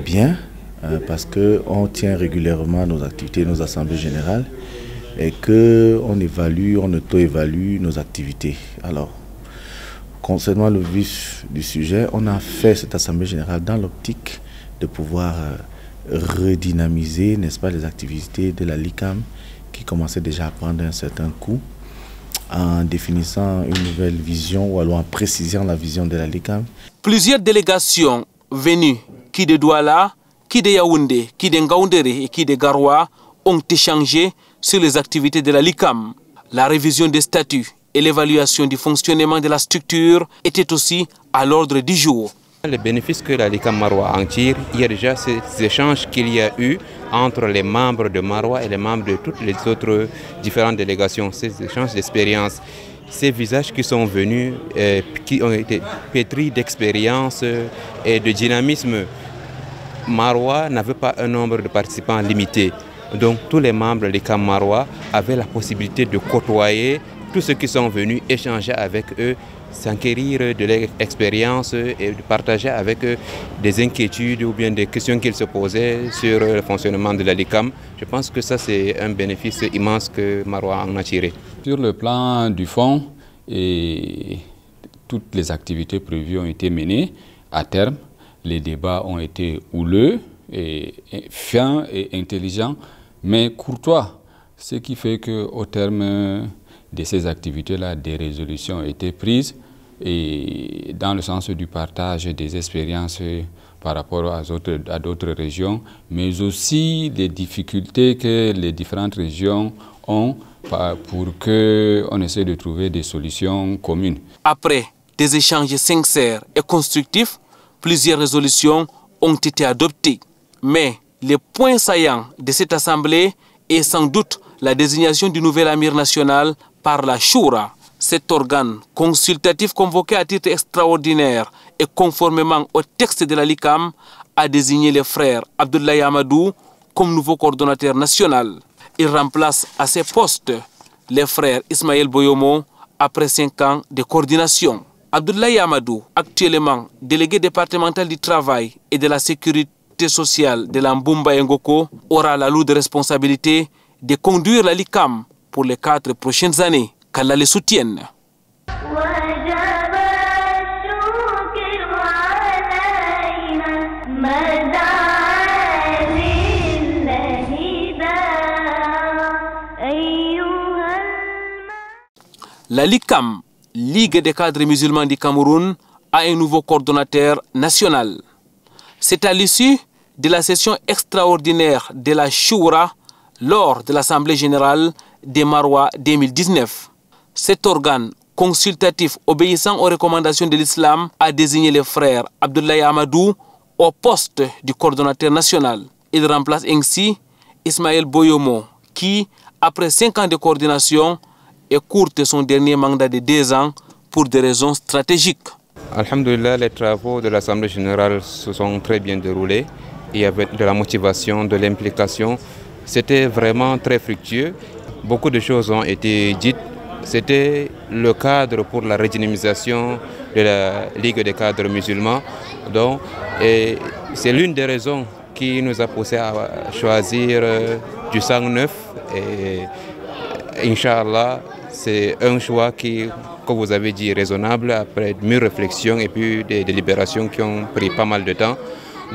bien parce qu'on tient régulièrement nos activités, nos assemblées générales et qu'on évalue, on auto-évalue nos activités. Alors, concernant le vif du sujet, on a fait cette assemblée générale dans l'optique de pouvoir redynamiser, n'est-ce pas, les activités de la LICAM qui commençaient déjà à prendre un certain coup, en définissant une nouvelle vision ou alors en précisant la vision de la LICAM. Plusieurs délégations venues, qui de Douala, qui de Yaoundé, qui de Ngaoundéré et qui de Garoua, ont échangé sur les activités de la LICAM. La révision des statuts et l'évaluation du fonctionnement de la structure étaient aussi à l'ordre du jour. Les bénéfices que la LICAM Maroua en tire, il y a déjà ces échanges qu'il y a eu entre les membres de Maroua et les membres de toutes les autres différentes délégations, ces échanges d'expérience, ces visages qui sont venus, qui ont été pétris d'expérience et de dynamisme. Maroua n'avait pas un nombre de participants limité, donc tous les membres de l'LICAM Maroua avaient la possibilité de côtoyer tous ceux qui sont venus échanger avec eux, s'enquérir de leur expérience et de partager avec eux des inquiétudes ou bien des questions qu'ils se posaient sur le fonctionnement de la LICAM. Je pense que ça, c'est un bénéfice immense que Maroua en a tiré. Sur le plan du fond, toutes les activités prévues ont été menées à terme. Les débats ont été houleux, et fins et intelligents, mais courtois. Ce qui fait qu'au terme de ces activités-là, des résolutions ont été prises et dans le sens du partage des expériences par rapport à d'autres régions, mais aussi les difficultés que les différentes régions ont pour qu'on essaie de trouver des solutions communes. Après des échanges sincères et constructifs, plusieurs résolutions ont été adoptées. Mais les points saillants de cette assemblée est sans doute la désignation du nouvel amir national par la Choura. Cet organe consultatif convoqué à titre extraordinaire et conformément au texte de la LICAM a désigné les frères Abdoulaye Amadou comme nouveau coordonnateur national. Il remplace à ces postes les frères Ismaël Boyomo après 5 ans de coordination. Abdoulaye Amadou, actuellement délégué départemental du travail et de la sécurité sociale de la Mboumba Ngoko, aura la lourde responsabilité de conduire la LICAM pour les 4 prochaines années. Qu'Allah les soutienne. La LICAM, Ligue des cadres musulmans du Cameroun, a un nouveau coordonnateur national. C'est à l'issue de la session extraordinaire de la Choura lors de l'Assemblée générale des Maroua 2019. Cet organe consultatif obéissant aux recommandations de l'islam a désigné les frères Abdoulaye Amadou au poste du coordonnateur national. Il remplace ainsi Ismaël Boyomo qui, après 5 ans de coordination, écourte son dernier mandat de 2 ans pour des raisons stratégiques. Alhamdulillah, les travaux de l'Assemblée générale se sont très bien déroulés. Il y avait de la motivation, de l'implication. C'était vraiment très fructueux. Beaucoup de choses ont été dites. C'était le cadre pour la redynamisation de la Ligue des cadres musulmans. Donc, c'est l'une des raisons qui nous a poussé à choisir du sang neuf. Et Inch'Allah, c'est un choix qui, comme vous avez dit, raisonnable après de mûres réflexions et puis des délibérations qui ont pris pas mal de temps.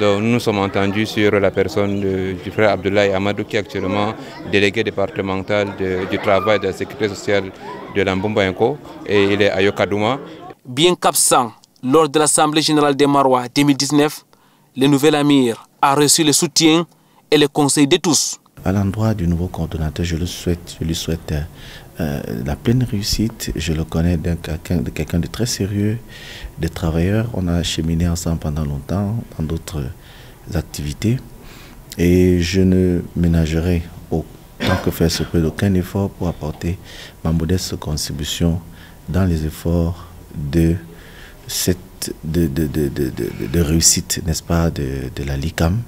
Donc, nous nous sommes entendus sur la personne du frère Abdoulaye Amadou qui est actuellement délégué départemental du travail et de la sécurité sociale de la Mboumba Nko et il est à Yokadouma. Bien qu'absent lors de l'Assemblée générale des Maroua 2019, le nouvel amir a reçu le soutien et le conseil de tous. À l'endroit du nouveau coordonnateur, je lui souhaite la pleine réussite. Je le connais de quelqu'un de très sérieux, de travailleur. On a cheminé ensemble pendant longtemps dans d'autres activités. Et je ne ménagerai autant que faire se peut d'aucun effort pour apporter ma modeste contribution dans les efforts de réussite, n'est-ce pas, de la LICAM.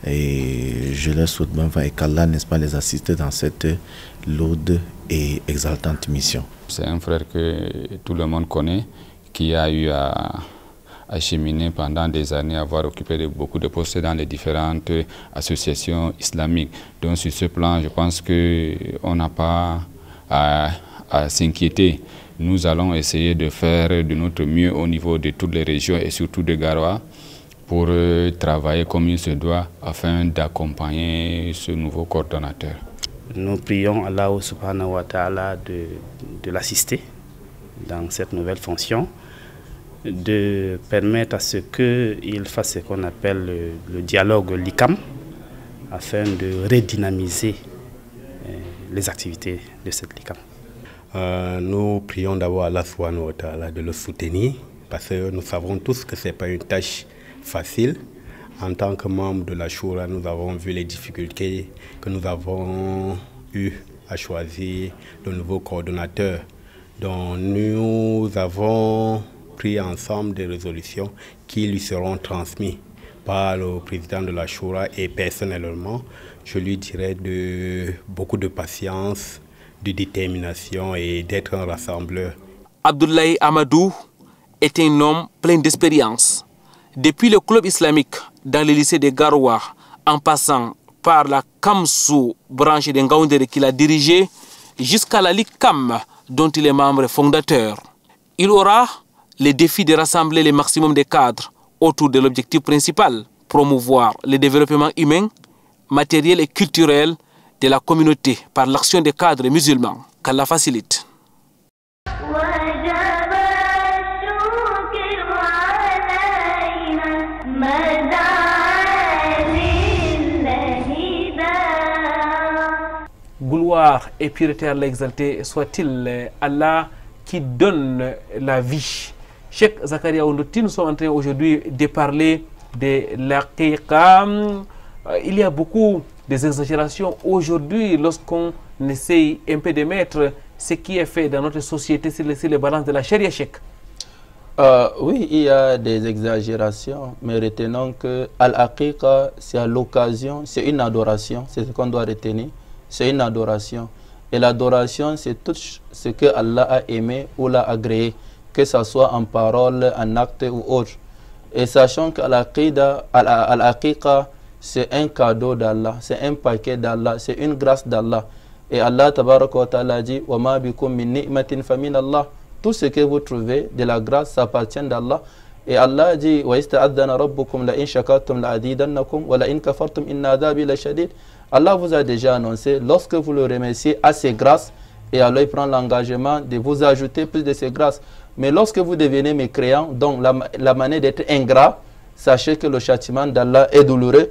Et je leur souhaite bon vent et qu'Allah, n'est-ce pas, les assiste dans cette lourde et exaltante mission. C'est un frère que tout le monde connaît, qui a eu à cheminer pendant des années, avoir occupé beaucoup de postes dans les différentes associations islamiques. Donc sur ce plan, je pense qu'on n'a pas à s'inquiéter. Nous allons essayer de faire de notre mieux au niveau de toutes les régions et surtout de Garoua pour travailler comme il se doit afin d'accompagner ce nouveau coordonnateur. Nous prions Allah subhanahu wa ta'ala de l'assister dans cette nouvelle fonction, de permettre à ce qu'il fasse ce qu'on appelle le dialogue LICAM afin de redynamiser les activités de cette LICAM. Nous prions d'abord Allah subhanahu wa ta'ala de le soutenir parce que nous savons tous que ce n'est pas une tâche facile. En tant que membre de la Choura, nous avons vu les difficultés que nous avons eues à choisir le nouveau coordonnateur. Donc nous avons pris ensemble des résolutions qui lui seront transmises par le président de la Choura et personnellement, je lui dirais beaucoup de patience, de détermination et d'être un rassembleur. Abdoulaye Amadou est un homme plein d'expérience. Depuis le club islamique dans le lycée de Garoua, en passant par la Kamsou, branche de Ngaoundéré qu'il a dirigée, jusqu'à la Ligue CAM, dont il est membre fondateur. Il aura le défi de rassembler le maximum de cadres autour de l'objectif principal, promouvoir le développement humain, matériel et culturel de la communauté par l'action des cadres musulmans. Qu'Allah facilite. Gloire et pureté à l'exalté soit-il, Allah qui donne la vie. Cheikh Zakaria Ondoti, nous sommes en train aujourd'hui de parler de l'aqiqa. Il y a beaucoup d'exagérations aujourd'hui lorsqu'on essaye un peu de mettre ce qui est fait dans notre société sur les balances de la charia, Cheikh. Oui, il y a des exagérations, mais retenons que Al-Aqiqa, c'est à l'occasion, c'est une adoration, c'est ce qu'on doit retenir, c'est une adoration. Et l'adoration, c'est tout ce que Allah a aimé ou l'a agréé, que ce soit en parole, en acte ou autre. Et sachant que Al-Aqiqa, c'est un cadeau d'Allah, c'est un paquet d'Allah, c'est une grâce d'Allah. Et Allah tabaraka wa ta'ala dit « Wa ma bikum min ni'matin fa min Allah » Tout ce que vous trouvez de la grâce, ça appartient d'Allah. Et Allah dit « Wa ista'adana rabbukum la in shakartum la adidannakum wa la in kafartum inna adabi la shadid » Allah vous a déjà annoncé, lorsque vous le remerciez à ses grâces, et Allah il prend l'engagement de vous ajouter plus de ses grâces. Mais lorsque vous devenez mécréant, donc la manière d'être ingrat, sachez que le châtiment d'Allah est douloureux.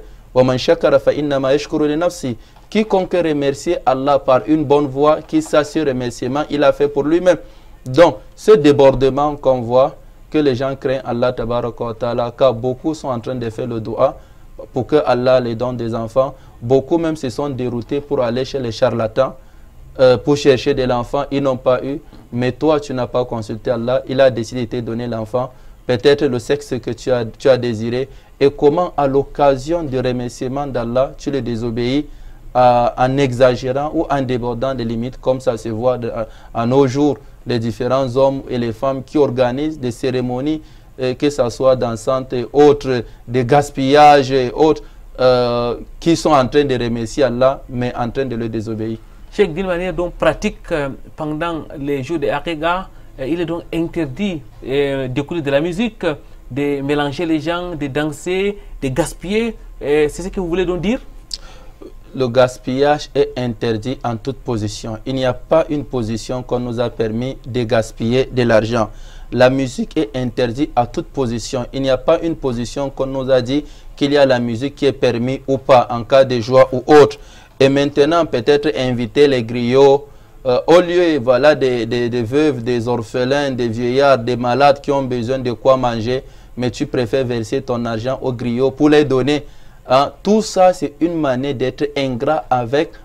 Quiconque remercie Allah par une bonne voie, qui sache ce remerciement, il a fait pour lui-même. Donc, ce débordement qu'on voit, que les gens craignent Allah tabaraka wa ta'ala, car beaucoup sont en train de faire le dua pour que Allah les donne des enfants. Beaucoup même se sont déroutés pour aller chez les charlatans, pour chercher de l'enfant, ils n'ont pas eu. Mais toi, tu n'as pas consulté Allah, il a décidé de te donner l'enfant. Peut-être le sexe que tu as désiré. Et comment, à l'occasion du remerciement d'Allah, tu le désobéis en exagérant ou en débordant des limites, comme ça se voit à nos jours, les différents hommes et les femmes qui organisent des cérémonies, que ce soit dansantes et autres, des gaspillages et autres, qui sont en train de remercier Allah, mais en train de le désobéir. Cheikh, d'une manière donc pratique, pendant les jours de Aqiqa, il est donc interdit d'écouter de la musique, de mélanger les gens, de danser, de gaspiller. C'est ce que vous voulez donc dire? Le gaspillage est interdit en toute position. Il n'y a pas une position qu'on nous a permis de gaspiller de l'argent. La musique est interdite à toute position. Il n'y a pas une position qu'on nous a dit qu'il y a la musique qui est permise ou pas en cas de joie ou autre. Et maintenant, peut-être inviter les griots, au lieu voilà, des veuves, des orphelins, des vieillards, des malades qui ont besoin de quoi manger, mais tu préfères verser ton argent aux griots pour les donner. Hein? Tout ça, c'est une manière d'être ingrat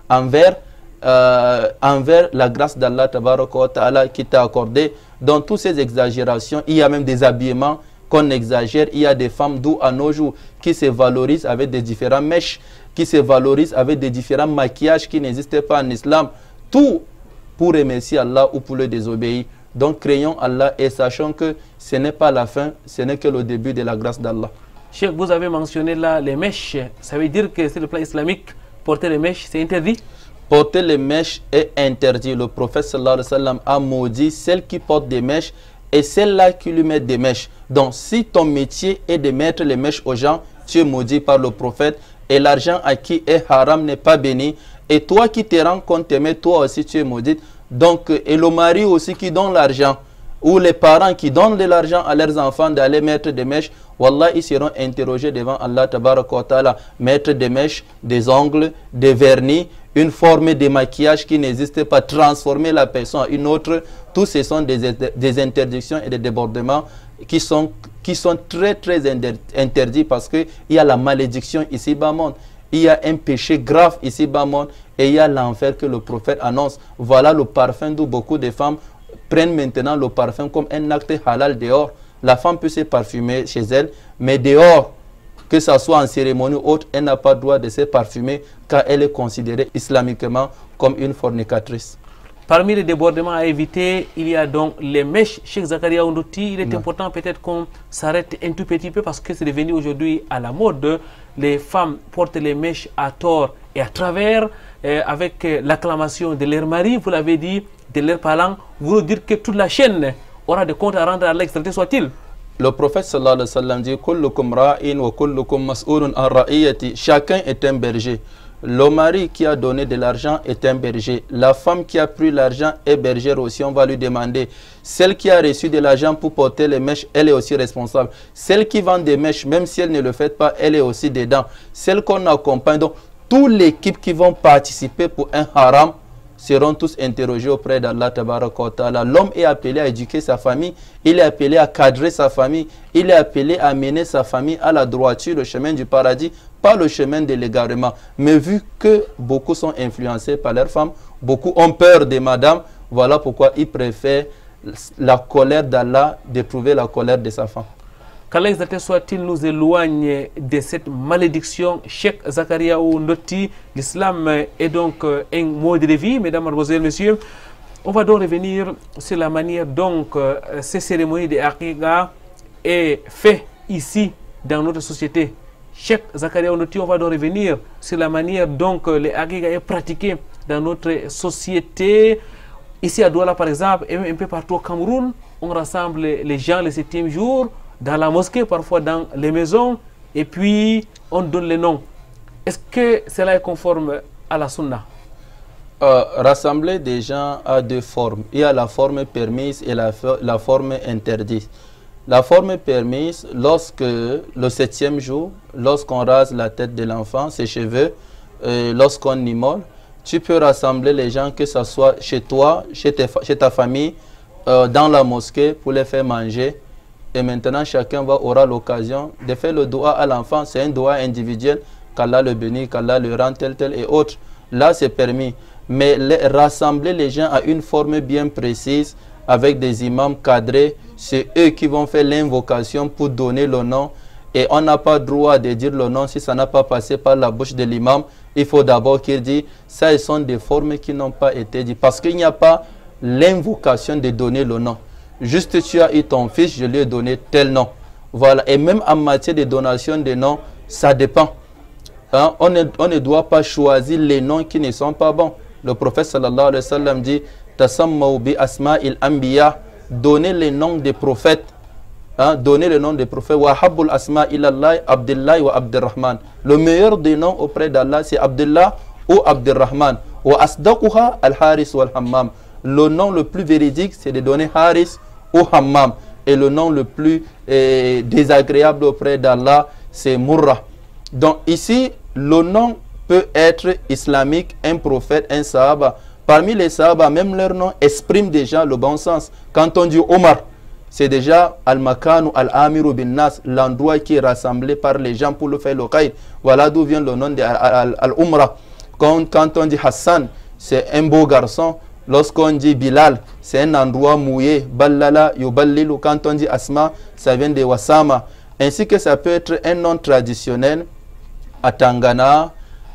envers la grâce d'Allah tabaraka wa ta'ala qui t'a accordé. Dans toutes ces exagérations, il y a même des habillements qu'on exagère. Il y a des femmes d'où à nos jours qui se valorisent avec des différents mèches, qui se valorisent avec des différents maquillages qui n'existaient pas en islam. Tout pour remercier Allah ou pour le désobéir. Donc craignons Allah et sachons que ce n'est pas la fin, ce n'est que le début de la grâce d'Allah. Cheikh, vous avez mentionné là les mèches. Ça veut dire que sur le plan islamique, porter les mèches, c'est interdit? Porter les mèches est interdit. Le prophète sallallahu alayhi wa sallam a maudit celle qui porte des mèches et celle-là qui lui met des mèches. Donc si ton métier est de mettre les mèches aux gens, tu es maudit par le prophète et l'argent acquis est haram, n'est pas béni. Et toi qui te rends compte, mais toi aussi tu es maudit. Donc, et le mari aussi qui donne l'argent, ou les parents qui donnent de l'argent à leurs enfants d'aller mettre des mèches, wallah, ils seront interrogés devant Allah tabaraka wa ta'ala. Mettre des mèches, des ongles, des vernis, une forme de maquillage qui n'existe pas, transformer la personne en une autre, tous ce sont des interdictions et des débordements qui sont très interdits parce qu'il y a la malédiction ici-bas monde. Il y a un péché grave ici-bas monde et il y a l'enfer que le prophète annonce. Voilà le parfum d'où beaucoup de femmes prennent maintenant le parfum comme un acte halal dehors. La femme peut se parfumer chez elle, mais dehors, que ce soit en cérémonie ou autre, elle n'a pas le droit de se parfumer car elle est considérée islamiquement comme une fornicatrice. Parmi les débordements à éviter, il y a donc les mèches. Cheikh Zakaria Ondouti, il est important peut-être qu'on s'arrête un tout petit peu parce que c'est devenu aujourd'hui à la mode. Les femmes portent les mèches à tort et à travers, avec l'acclamation de leur mari, vous l'avez dit, de leur parents, vous nous dites que toute la chaîne aura des comptes à rendre à l'extrémité soit-il. Le prophète sallallahu alayhi wa sallam dit kullukum ra'in wa kullukum mas'ulun an ra'iyati. Chacun est un berger. Le mari qui a donné de l'argent est un berger. La femme qui a pris l'argent est bergère aussi. On va lui demander. Celle qui a reçu de l'argent pour porter les mèches, elle est aussi responsable. Celle qui vend des mèches, même si elle ne le fait pas, elle est aussi dedans. Celle qu'on accompagne. Donc, toute l'équipe qui vont participer pour un haram seront tous interrogés auprès d'Allah tabaraka wa ta'ala. L'homme est appelé à éduquer sa famille, il est appelé à cadrer sa famille, il est appelé à mener sa famille à la droiture, le chemin du paradis, pas le chemin de l'égarement. Mais vu que beaucoup sont influencés par leurs femmes, beaucoup ont peur des madames, voilà pourquoi ils préfèrent la colère d'Allah d'éprouver la colère de sa femme. Qu'Allah soit-il nous éloigne de cette malédiction. Cheikh Zakaria Ondouti, l'islam est donc un mode de vie, mesdames, mademoiselles, messieurs. On va donc revenir sur la manière dont ces cérémonies de Aqiqa est fait ici dans notre société. Cheikh Zakaria Ondouti, on va donc revenir sur la manière dont les Aqiqa est pratiqué dans notre société. Ici à Douala par exemple, et un peu partout au Cameroun, on rassemble les gens le 7e jour, dans la mosquée, parfois dans les maisons, et puis on donne les noms. Est-ce que cela est conforme à la sunna? Rassembler des gens a deux formes. Il y a la forme permise et la forme interdite. La forme permise, lorsque le 7e jour, lorsqu'on rase la tête de l'enfant, ses cheveux, lorsqu'on immole, tu peux rassembler les gens, que ce soit chez toi, chez ta famille, dans la mosquée, pour les faire manger. Et maintenant, chacun aura l'occasion de faire le doigt à l'enfant. C'est un doigt individuel. Qu'Allah le bénit, qu'Allah le rend tel et autre. Là, c'est permis. Mais rassembler les gens à une forme bien précise, avec des imams cadrés, c'est eux qui vont faire l'invocation pour donner le nom. Et on n'a pas droit de dire le nom si ça n'a pas passé par la bouche de l'imam. Il faut d'abord qu'il dise, ça, ce sont des formes qui n'ont pas été dites. Parce qu'il n'y a pas l'invocation de donner le nom. Juste tu as eu ton fils, je lui ai donné tel nom. Voilà. Et même en matière de donation de noms, ça dépend. Hein? On ne doit pas choisir les noms qui ne sont pas bons. Le prophète sallallahu alayhi wa sallam dit Tasammaw bi asma'il anbiya, donnez les noms des prophètes. Hein? Donnez le nom des prophètes. Wa habbul asma ilallah Abdullah wa Abdurrahman. Le meilleur des noms auprès d'Allah, c'est Abdullah ou Abdurrahman. Wa asdaquha al-Haris wal Hammam. Le nom le plus véridique, c'est de donner Haris ou Hammam. Et le nom le plus désagréable auprès d'Allah, c'est Murrah. Donc ici, le nom peut être islamique, un prophète, un sahaba. Parmi les sahaba, même leur nom exprime déjà le bon sens. Quand on dit Omar, c'est déjà Al-Makanu Al-Amiru bin Nas, l'endroit qui est rassemblé par les gens pour le faire le khaïr. Voilà d'où vient le nom de Al-Umra. Quand on dit Hassan, c'est un beau garçon. Lorsqu'on dit Bilal, c'est un endroit mouillé. Ballala, Yuballilu, quand on dit Asma, ça vient de Wasama. Ainsi que ça peut être un nom traditionnel à Tangana,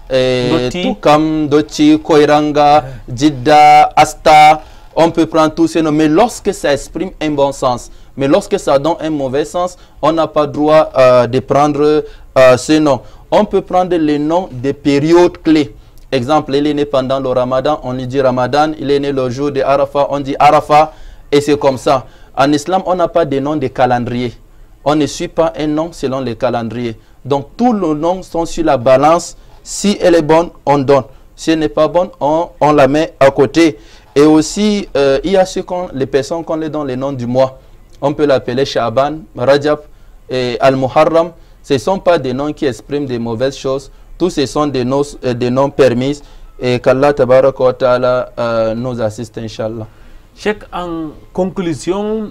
tout comme Doti, Koiranga, Djidda, Asta. On peut prendre tous ces noms, mais lorsque ça exprime un bon sens, mais lorsque ça donne un mauvais sens, on n'a pas le droit de prendre ces noms. On peut prendre les noms des périodes clés. Exemple, il est né pendant le Ramadan, on lui dit Ramadan. Il est né le jour de Arafat, on dit Arafat. Et c'est comme ça. En islam, on n'a pas de nom de calendrier. On ne suit pas un nom selon les calendriers. Donc, tous les noms sont sur la balance. Si elle est bonne, on donne. Si elle n'est pas bonne, on la met à côté. Et aussi, il y a les personnes qu'on les donne les noms du mois. On peut l'appeler Sha'ban, Rajab et Al-Muharram. Ce ne sont pas des noms qui expriment des mauvaises choses. Tous ce sont des noms permis. Et qu'Allah Tabaraka wa Ta'ala nous assiste, Inch'Allah. Cheikh, en conclusion,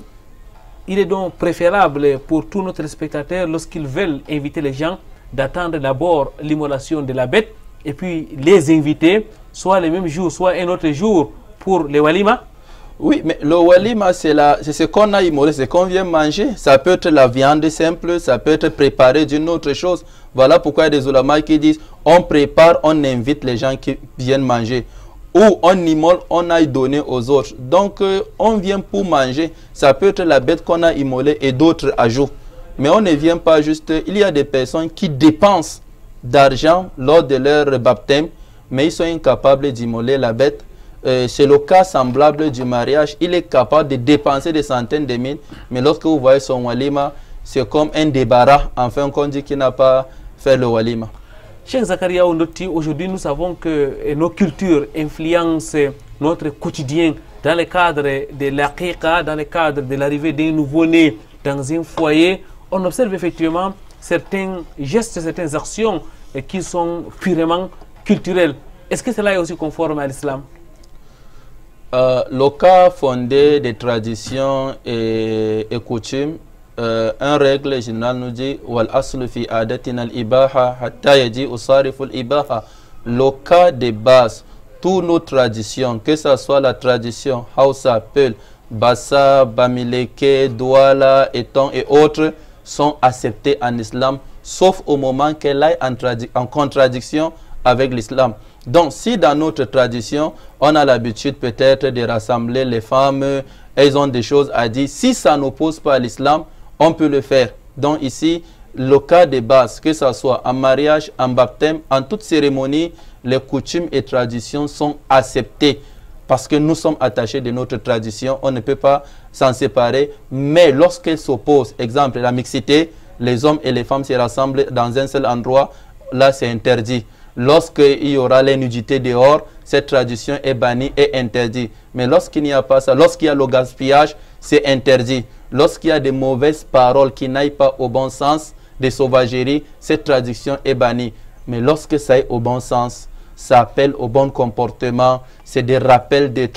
il est donc préférable pour tous nos téléspectateurs, lorsqu'ils veulent inviter les gens, d'attendre d'abord l'immolation de la bête et puis les inviter, soit le même jour, soit un autre jour pour les walima. Oui, mais le walima, c'est ce qu'on a immolé, c'est ce qu'on vient manger. Ça peut être la viande simple, ça peut être préparé d'une autre chose. Voilà pourquoi il y a des ulama qui disent on prépare, on invite les gens qui viennent manger. Ou on immole, on a donné aux autres. Donc, on vient pour manger. Ça peut être la bête qu'on a immolée et d'autres ajouts. Mais on ne vient pas juste... Il y a des personnes qui dépensent d'argent lors de leur baptême, mais ils sont incapables d'immoler la bête. C'est le cas semblable du mariage. Il est capable de dépenser des centaines de mille, mais lorsque vous voyez son walima, c'est comme un débarras, enfin qu'on dit qu'il n'a pas fait le walima. Cheikh Zakaria Ondoti, aujourd'hui nous savons que nos cultures influencent notre quotidien dans le cadre de l'aqiqa, dans le cadre de l'arrivée d'un nouveau-né dans un foyer. On observe effectivement certains gestes, certaines actions qui sont purement culturelles. Est-ce que cela est aussi conforme à l'islam? Le cas fondé des traditions et coutumes, une règle générale nous dit wal aslu fi adatina al ibaha hatta yaji usariful ibaha. Le cas de base, toutes nos traditions, que ce soit la tradition Hausa, Peul, Bassa, Bamileke, Douala, Eton et autres, sont acceptées en islam, sauf au moment qu'elle aille en contradiction avec l'islam. Donc, si dans notre tradition, on a l'habitude peut-être de rassembler les femmes, elles ont des choses à dire, si ça n'oppose pas à l'islam, on peut le faire. Donc ici, le cas de base, que ce soit en mariage, en baptême, en toute cérémonie, les coutumes et traditions sont acceptées parce que nous sommes attachés de notre tradition, on ne peut pas s'en séparer. Mais lorsqu'elles s'opposent, exemple la mixité, les hommes et les femmes se rassemblent dans un seul endroit, là c'est interdit. Lorsqu'il y aura la nudité dehors, cette tradition est bannie et interdite. Mais lorsqu'il n'y a pas ça, lorsqu'il y a le gaspillage, c'est interdit. Lorsqu'il y a des mauvaises paroles qui n'aillent pas au bon sens, des sauvageries, cette tradition est bannie. Mais lorsque ça est au bon sens, ça appelle au bon comportement, c'est des rappels de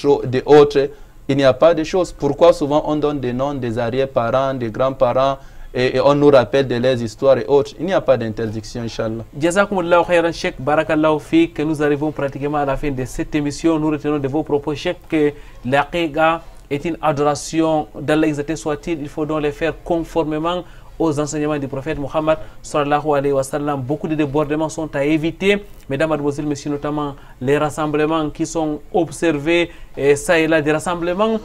autres, il n'y a pas de choses. Pourquoi souvent on donne des noms des arrière-parents, des grands-parents, et on nous rappelle de leurs histoires et autres. Il n'y a pas d'interdiction, Inch'Allah. Jazakumullahu khairan, Cheikh. Barakallahu fik. Nous arrivons pratiquement à la fin de cette émission. Nous retenons de vos propos, Cheikh, que l'aqiqa est une adoration d'Allah exalté soit-il. Il faut donc les faire conformément aux enseignements du prophète Mohammed sallallahu alayhi wa sallam. Beaucoup de débordements sont à éviter. Mesdames, mademoiselles, messieurs, notamment les rassemblements qui sont observés, et ça et là, des rassemblements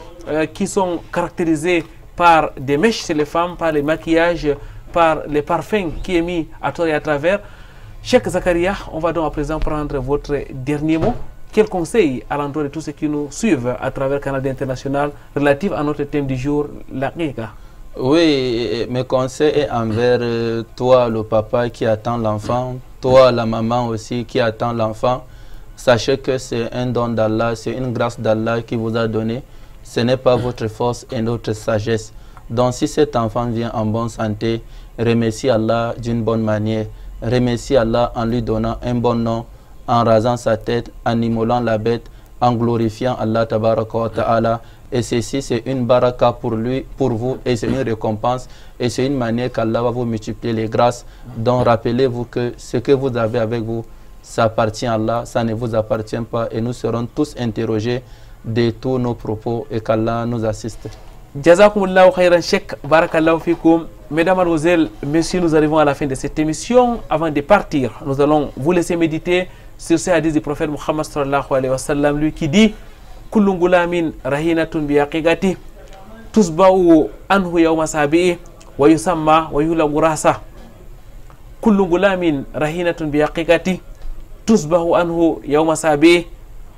qui sont caractérisés par des mèches chez les femmes, par les maquillages, par les parfums qui est mis à tort et à travers. Cheikh Zakaria, on va donc à présent prendre votre dernier mot. Quel conseil à l'endroit de tous ceux qui nous suivent à travers Canal International relatif à notre thème du jour, l'aqiqa? Oui, mes conseils est envers toi, le papa qui attend l'enfant, toi, la maman aussi qui attend l'enfant. Sachez que c'est un don d'Allah, c'est une grâce d'Allah qui vous a donné. Ce n'est pas votre force et notre sagesse. Donc si cet enfant vient en bonne santé, remercie Allah d'une bonne manière. Remercie Allah en lui donnant un bon nom, en rasant sa tête, en immolant la bête, en glorifiant Allah tabaraka wa ta'ala. Et ceci, c'est une baraka pour lui, pour vous, et c'est une récompense. Et c'est une manière qu'Allah va vous multiplier les grâces. Donc rappelez-vous que ce que vous avez avec vous, ça appartient à Allah, ça ne vous appartient pas. Et nous serons tous interrogés de tous nos propos et qu'Allah nous assiste. Jazakumullahu khairan Cheikh, barakallahu fikoum. Mesdames, mademoiselles, messieurs, nous arrivons à la fin de cette émission. Avant de partir, nous allons vous laisser méditer sur ces hadiths du prophète Muhammad sallallahu alayhi wa sallam, lui qui dit kullu gulamin rahinatun bi aqiqati tusba'u anhu yawma sabi'i wa yusamma wa yulagu rasa. Kullu gulamin rahinatun bi aqiqati tusba'u anhu yawma sabi'i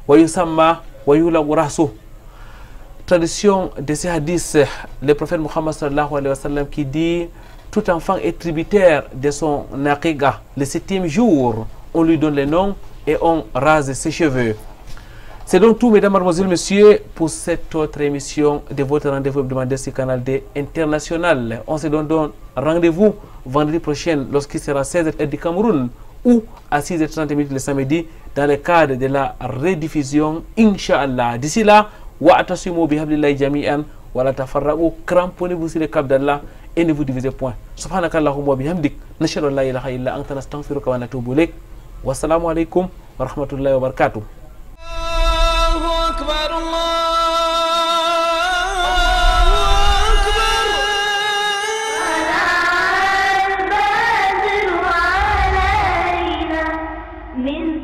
wa yusamma wa yulagu rasu. Tradition de ces hadiths, le prophète Muhammad sallallahu alayhi wa sallam qui dit tout enfant est tributaire de son aqiqa. Le 7e jour, on lui donne le nom et on rase ses cheveux. C'est donc tout, mesdames, mademoiselles, messieurs, pour cette autre émission de votre rendez-vous hebdomadaire sur Canal D International. On se donne donc rendez-vous vendredi prochain lorsqu'il sera 16h du Cameroun ou à 6h30 le samedi dans le cadre de la rediffusion, Inch'Allah. D'ici là, wa'tasimu bihablillahi jami'an wa la tafarraqu, cramponnez-vous sur le cap d'Allah et ne vous divisez point. Subhanakallahumma wa bihamdik, nashhadu an la ilaha illa anta, nastaghfiruka wa natubu ilayk. Wassalamu alaikum wa rahmatullahi wa barakatuh. من